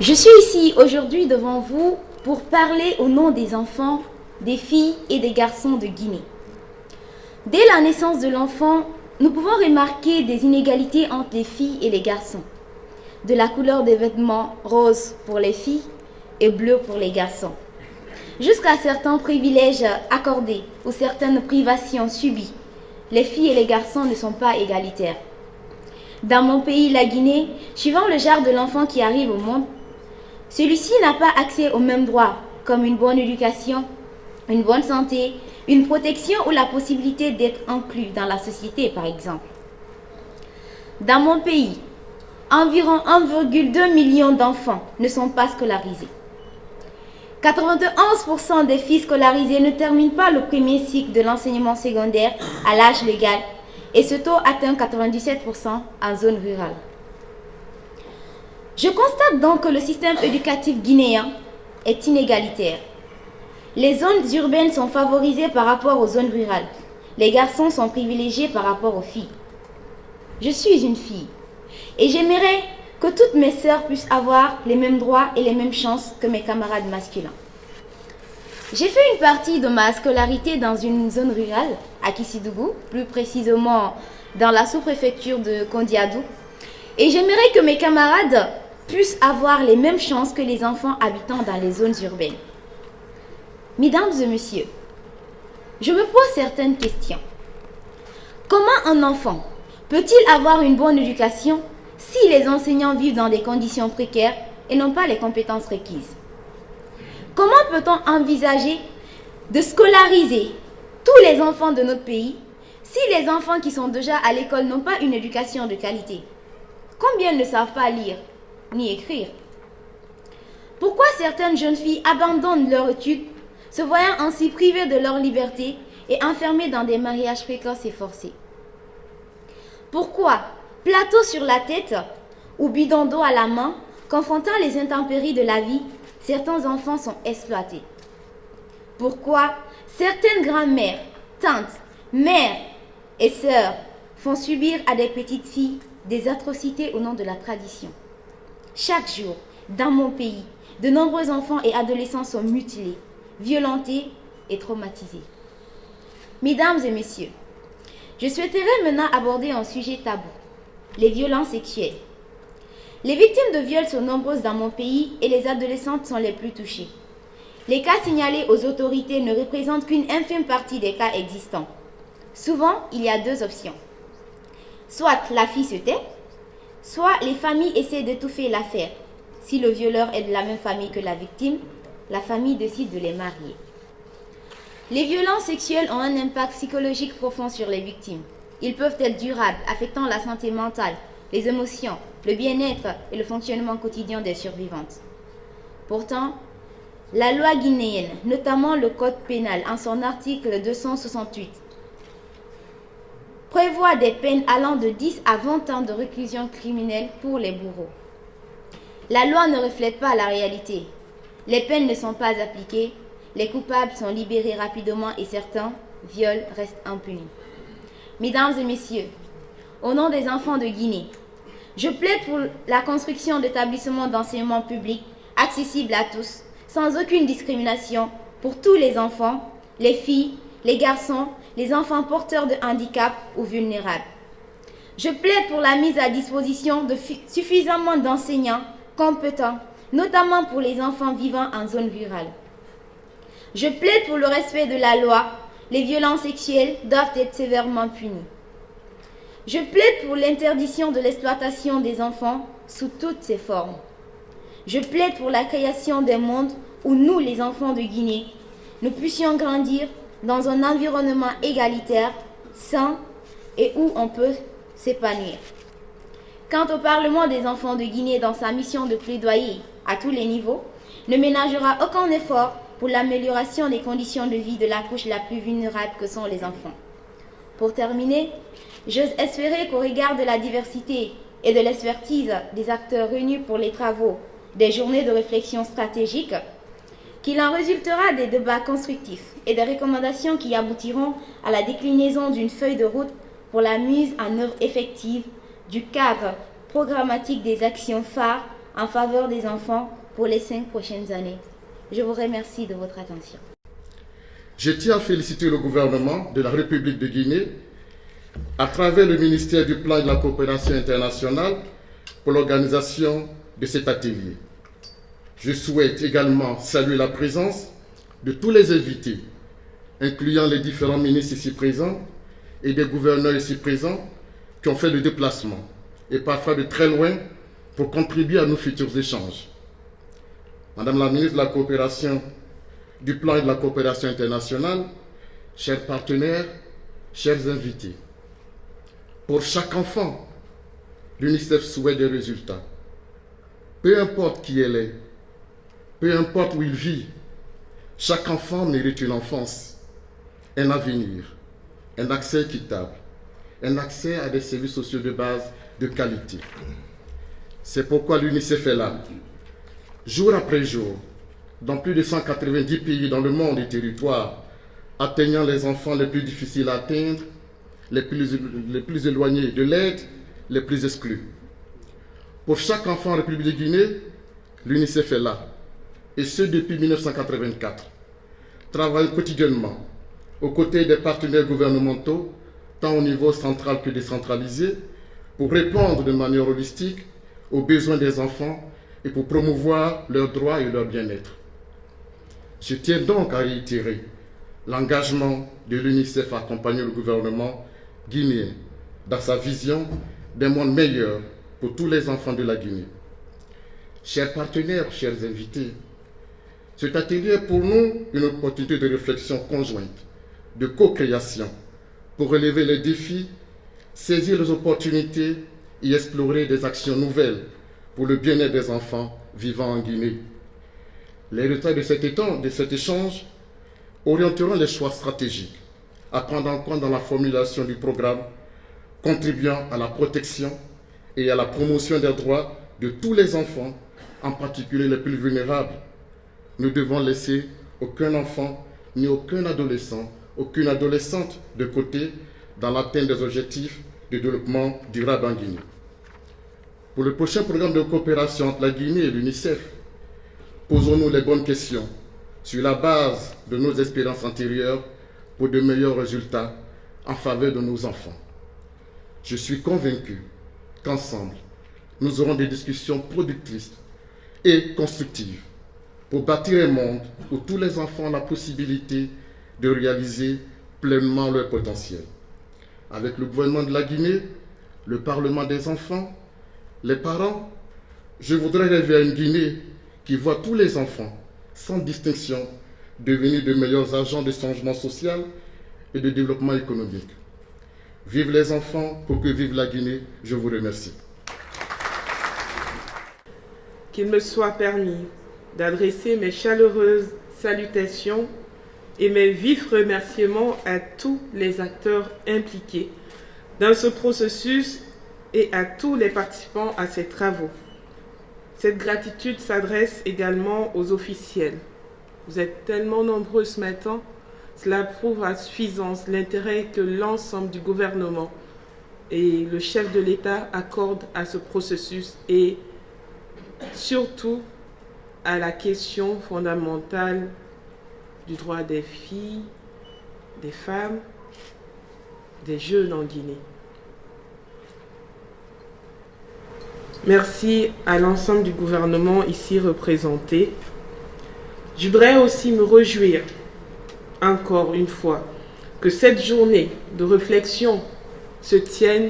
Je suis ici aujourd'hui devant vous pour parler au nom des enfants, des filles et des garçons de Guinée. Dès la naissance de l'enfant, nous pouvons remarquer des inégalités entre les filles et les garçons. De la couleur des vêtements rose pour les filles et bleu pour les garçons. Jusqu'à certains privilèges accordés ou certaines privations subies, les filles et les garçons ne sont pas égalitaires. Dans mon pays, la Guinée, suivant le genre de l'enfant qui arrive au monde, celui-ci n'a pas accès aux mêmes droits, comme une bonne éducation, une bonne santé, une protection ou la possibilité d'être inclus dans la société, par exemple. Dans mon pays, environ 1,2 million d'enfants ne sont pas scolarisés. 91% des filles scolarisées ne terminent pas le premier cycle de l'enseignement secondaire à l'âge légal et ce taux atteint 97% en zone rurale. Je constate donc que le système éducatif guinéen est inégalitaire. Les zones urbaines sont favorisées par rapport aux zones rurales. Les garçons sont privilégiés par rapport aux filles. Je suis une fille et j'aimerais que toutes mes sœurs puissent avoir les mêmes droits et les mêmes chances que mes camarades masculins. J'ai fait une partie de ma scolarité dans une zone rurale, à Kissidougou, plus précisément dans la sous-préfecture de Kondiadou, et j'aimerais que mes camarades puissent avoir les mêmes chances que les enfants habitant dans les zones urbaines. Mesdames et messieurs, je me pose certaines questions. Comment un enfant peut-il avoir une bonne éducation si les enseignants vivent dans des conditions précaires et n'ont pas les compétences requises? Comment peut-on envisager de scolariser tous les enfants de notre pays si les enfants qui sont déjà à l'école n'ont pas une éducation de qualité? Combien ne savent pas lire ni écrire? Pourquoi certaines jeunes filles abandonnent leurs études, se voyant ainsi privées de leur liberté et enfermées dans des mariages précoces et forcés? Pourquoi, plateau sur la tête ou bidon d'eau à la main, confrontant les intempéries de la vie, certains enfants sont exploités? Pourquoi certaines grand-mères, tantes, mères et sœurs font subir à des petites filles des atrocités au nom de la tradition? Chaque jour, dans mon pays, de nombreux enfants et adolescents sont mutilés, violentés et traumatisés. Mesdames et messieurs, je souhaiterais maintenant aborder un sujet tabou, les violences sexuelles. Les victimes de viols sont nombreuses dans mon pays et les adolescentes sont les plus touchées. Les cas signalés aux autorités ne représentent qu'une infime partie des cas existants. Souvent, il y a deux options. Soit la fille se tait, soit les familles essaient d'étouffer l'affaire. Si le violeur est de la même famille que la victime, la famille décide de les marier. Les violences sexuelles ont un impact psychologique profond sur les victimes. Ils peuvent être durables, affectant la santé mentale, les émotions, le bien-être et le fonctionnement quotidien des survivantes. Pourtant, la loi guinéenne, notamment le Code pénal en son article 268, prévoit des peines allant de 10 à 20 ans de réclusion criminelle pour les bourreaux. La loi ne reflète pas la réalité. Les peines ne sont pas appliquées, les coupables sont libérés rapidement et certains viols restent impunis. Mesdames et messieurs, au nom des enfants de Guinée, je plaide pour la construction d'établissements d'enseignement public accessibles à tous, sans aucune discrimination, pour tous les enfants, les filles, les garçons, les enfants porteurs de handicap ou vulnérables. Je plaide pour la mise à disposition de suffisamment d'enseignants compétents, notamment pour les enfants vivant en zone rurale. Je plaide pour le respect de la loi. Les violences sexuelles doivent être sévèrement punies. Je plaide pour l'interdiction de l'exploitation des enfants sous toutes ses formes. Je plaide pour la création d'un monde où nous, les enfants de Guinée, nous puissions grandir dans un environnement égalitaire, sain et où on peut s'épanouir. Quant au Parlement des enfants de Guinée, dans sa mission de plaidoyer à tous les niveaux, ne ménagera aucun effort pour l'amélioration des conditions de vie de la couche la plus vulnérable que sont les enfants. Pour terminer, j'ose espérer qu'au regard de la diversité et de l'expertise des acteurs réunis pour les travaux des journées de réflexion stratégique, qu'il en résultera des débats constructifs et des recommandations qui aboutiront à la déclinaison d'une feuille de route pour la mise en œuvre effective du cadre programmatique des actions phares en faveur des enfants pour les 5 prochaines années. Je vous remercie de votre attention. Je tiens à féliciter le gouvernement de la République de Guinée à travers le ministère du Plan et de la Coopération internationale pour l'organisation de cet atelier. Je souhaite également saluer la présence de tous les invités, incluant les différents ministres ici présents et des gouverneurs ici présents qui ont fait le déplacement, et parfois de très loin, pour contribuer à nos futurs échanges. Madame la ministre de la Coopération, du Plan et de la Coopération internationale, chers partenaires, chers invités, pour chaque enfant, l'UNICEF souhaite des résultats. Peu importe qui elle est, peu importe où il vit, chaque enfant mérite une enfance, un avenir, un accès équitable, un accès à des services sociaux de base de qualité. C'est pourquoi l'UNICEF est là, jour après jour, dans plus de 190 pays dans le monde et territoires, atteignant les enfants les plus difficiles à atteindre, les plus éloignés de l'aide, les plus exclus. Pour chaque enfant en République de Guinée, l'UNICEF est là, et ce depuis 1984, travaille quotidiennement aux côtés des partenaires gouvernementaux, tant au niveau central que décentralisé, pour répondre de manière holistique aux besoins des enfants et pour promouvoir leurs droits et leur bien-être. Je tiens donc à réitérer l'engagement de l'UNICEF à accompagner le gouvernement guinéen dans sa vision d'un monde meilleur pour tous les enfants de la Guinée. Chers partenaires, chers invités, cet atelier est pour nous une opportunité de réflexion conjointe, de co-création, pour relever les défis, saisir les opportunités et explorer des actions nouvelles pour le bien-être des enfants vivant en Guinée. Les résultats de cet échange orienteront les choix stratégiques à prendre en compte dans la formulation du programme, contribuant à la protection et à la promotion des droits de tous les enfants, en particulier les plus vulnérables. Nous devons laisser aucun enfant ni aucun adolescent, aucune adolescente de côté dans l'atteinte des objectifs de développement durable en Guinée. Pour le prochain programme de coopération entre la Guinée et l'UNICEF, posons-nous les bonnes questions sur la base de nos expériences antérieures pour de meilleurs résultats en faveur de nos enfants. Je suis convaincu qu'ensemble, nous aurons des discussions productrices et constructives pour bâtir un monde où tous les enfants ont la possibilité de réaliser pleinement leur potentiel. Avec le gouvernement de la Guinée, le Parlement des enfants, les parents, je voudrais rêver à une Guinée qui voit tous les enfants, sans distinction, devenir de meilleurs agents de changement social et de développement économique. Vive les enfants pour que vive la Guinée. Je vous remercie. Qu'il me soit permis d'adresser mes chaleureuses salutations et mes vifs remerciements à tous les acteurs impliqués dans ce processus et à tous les participants à ces travaux. Cette gratitude s'adresse également aux officiels. Vous êtes tellement nombreux ce matin, cela prouve à suffisance l'intérêt que l'ensemble du gouvernement et le chef de l'État accordent à ce processus et surtout à la question fondamentale du droit des filles, des femmes, des jeunes en Guinée. Merci à l'ensemble du gouvernement ici représenté. Je voudrais aussi me réjouir, encore une fois, que cette journée de réflexion se tienne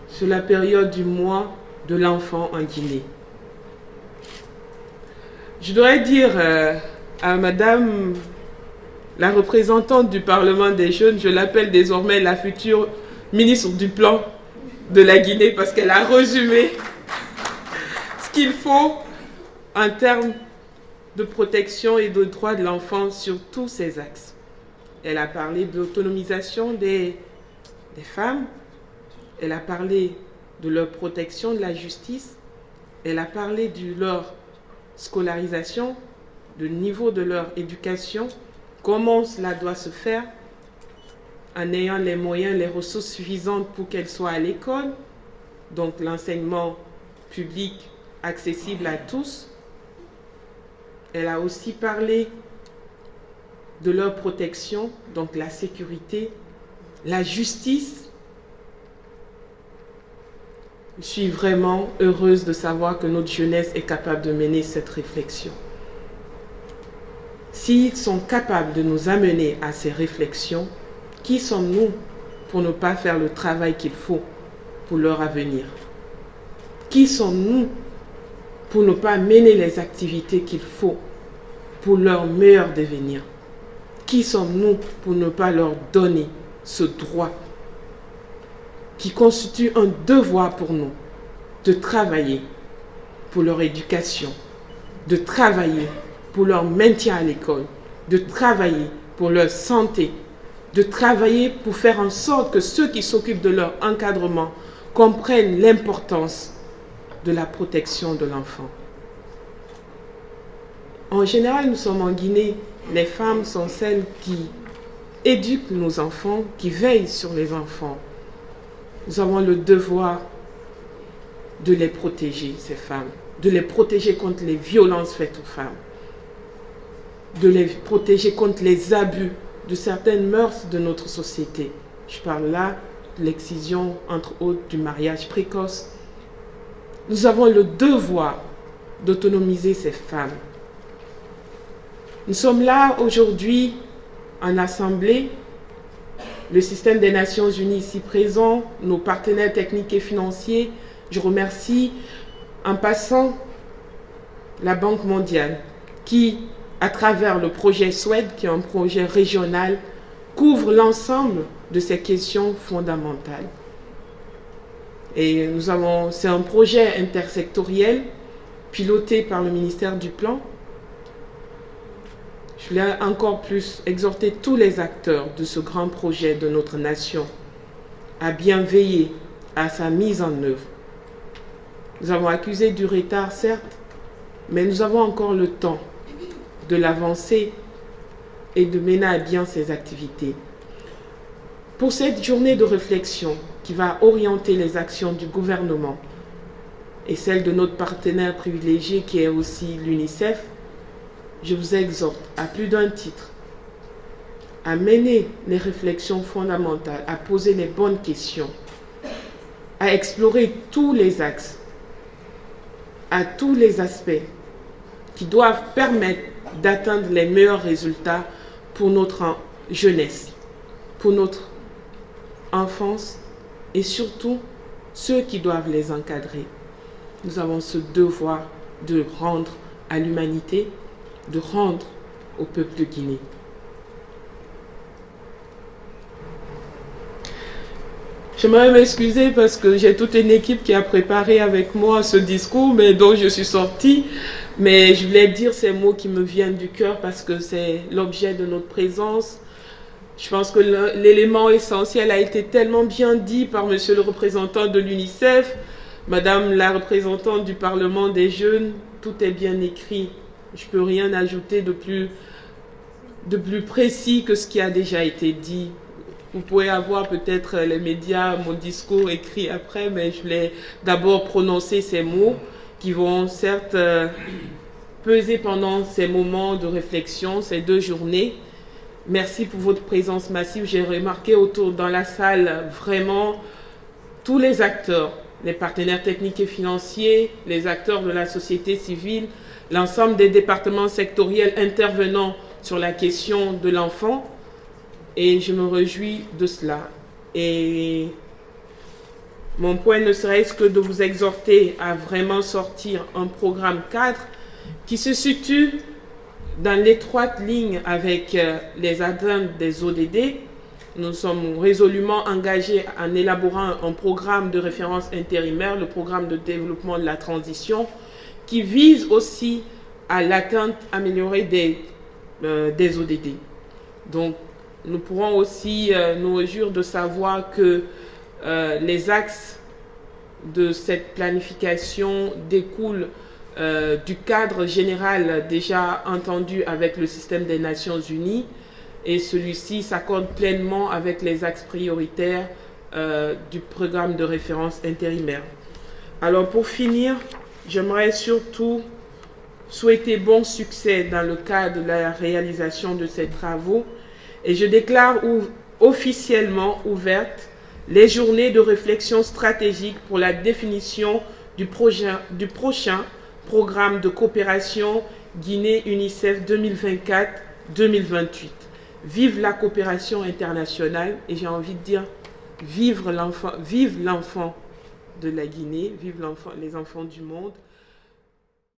sur la période du mois de l'enfant en Guinée. Je dois dire à Madame la représentante du Parlement des jeunes, je l'appelle désormais la future ministre du Plan de la Guinée parce qu'elle a résumé ce qu'il faut en termes de protection et de droits de l'enfant sur tous ces axes. Elle a parlé de l'autonomisation des femmes, elle a parlé de leur protection, de la justice, elle a parlé de leur scolarisation, du niveau de leur éducation, comment cela doit se faire en ayant les moyens, les ressources suffisantes pour qu'elles soient à l'école, donc l'enseignement public accessibles à tous. Elle a aussi parlé de leur protection, donc la sécurité, la justice. Je suis vraiment heureuse de savoir que notre jeunesse est capable de mener cette réflexion. S'ils sont capables de nous amener à ces réflexions, qui sommes-nous pour ne pas faire le travail qu'il faut pour leur avenir? Qui sommes-nous pour ne pas mener les activités qu'il faut pour leur meilleur devenir? Qui sommes-nous pour ne pas leur donner ce droit qui constitue un devoir pour nous de travailler pour leur éducation, de travailler pour leur maintien à l'école, de travailler pour leur santé, de travailler pour faire en sorte que ceux qui s'occupent de leur encadrement comprennent l'importance de la protection de l'enfant. En général, nous sommes en Guinée, les femmes sont celles qui éduquent nos enfants, qui veillent sur les enfants. Nous avons le devoir de les protéger, ces femmes, de les protéger contre les violences faites aux femmes, de les protéger contre les abus de certaines mœurs de notre société. Je parle là de l'excision, entre autres, du mariage précoce. Nous avons le devoir d'autonomiser ces femmes. Nous sommes là aujourd'hui en assemblée, le système des Nations Unies ici présent, nos partenaires techniques et financiers. Je remercie en passant la Banque mondiale qui, à travers le projet SWED, qui est un projet régional, couvre l'ensemble de ces questions fondamentales. Et c'est un projet intersectoriel piloté par le ministère du Plan. Je voulais encore plus exhorter tous les acteurs de ce grand projet de notre nation à bien veiller à sa mise en œuvre. Nous avons accusé du retard, certes, mais nous avons encore le temps de l'avancer et de mener à bien ces activités. Pour cette journée de réflexion qui va orienter les actions du gouvernement et celle de notre partenaire privilégié qui est aussi l'UNICEF, je vous exhorte à plus d'un titre à mener les réflexions fondamentales, à poser les bonnes questions, à explorer tous les axes, à tous les aspects qui doivent permettre d'atteindre les meilleurs résultats pour notre jeunesse, pour notre enfance et surtout ceux qui doivent les encadrer. Nous avons ce devoir de rendre à l'humanité, de rendre au peuple de Guinée. J'aimerais m'excuser parce que j'ai toute une équipe qui a préparé avec moi ce discours, mais dont je suis sortie. Mais je voulais dire ces mots qui me viennent du cœur parce que c'est l'objet de notre présence. Je pense que l'élément essentiel a été tellement bien dit par monsieur le représentant de l'UNICEF, madame la représentante du Parlement des jeunes, tout est bien écrit. Je ne peux rien ajouter de plus précis que ce qui a déjà été dit. Vous pouvez avoir peut-être les médias, mon discours écrit après, mais je voulais d'abord prononcer ces mots qui vont certes peser pendant ces moments de réflexion, ces 2 journées. Merci pour votre présence massive. J'ai remarqué dans la salle vraiment tous les acteurs, les partenaires techniques et financiers, les acteurs de la société civile, l'ensemble des départements sectoriels intervenant sur la question de l'enfant. Et je me réjouis de cela. Et mon point ne serait-ce que de vous exhorter à vraiment sortir un programme cadre qui se situe dans l'étroite ligne avec les atteintes des ODD. Nous sommes résolument engagés en élaborant un programme de référence intérimaire, le programme de développement de la transition, qui vise aussi à l'atteinte améliorée des ODD. Donc, nous pourrons aussi nous réjouir de savoir que les axes de cette planification découlent du cadre général déjà entendu avec le système des Nations Unies et celui-ci s'accorde pleinement avec les axes prioritaires du programme de référence intérimaire. Alors pour finir, J'aimerais surtout souhaiter bon succès dans le cadre de la réalisation de ces travaux et je déclare officiellement ouvertes les journées de réflexion stratégique pour la définition du prochain programme de coopération Guinée-UNICEF 2024-2028. Vive la coopération internationale et j'ai envie de dire vive l'enfant de la Guinée, vive les enfants du monde.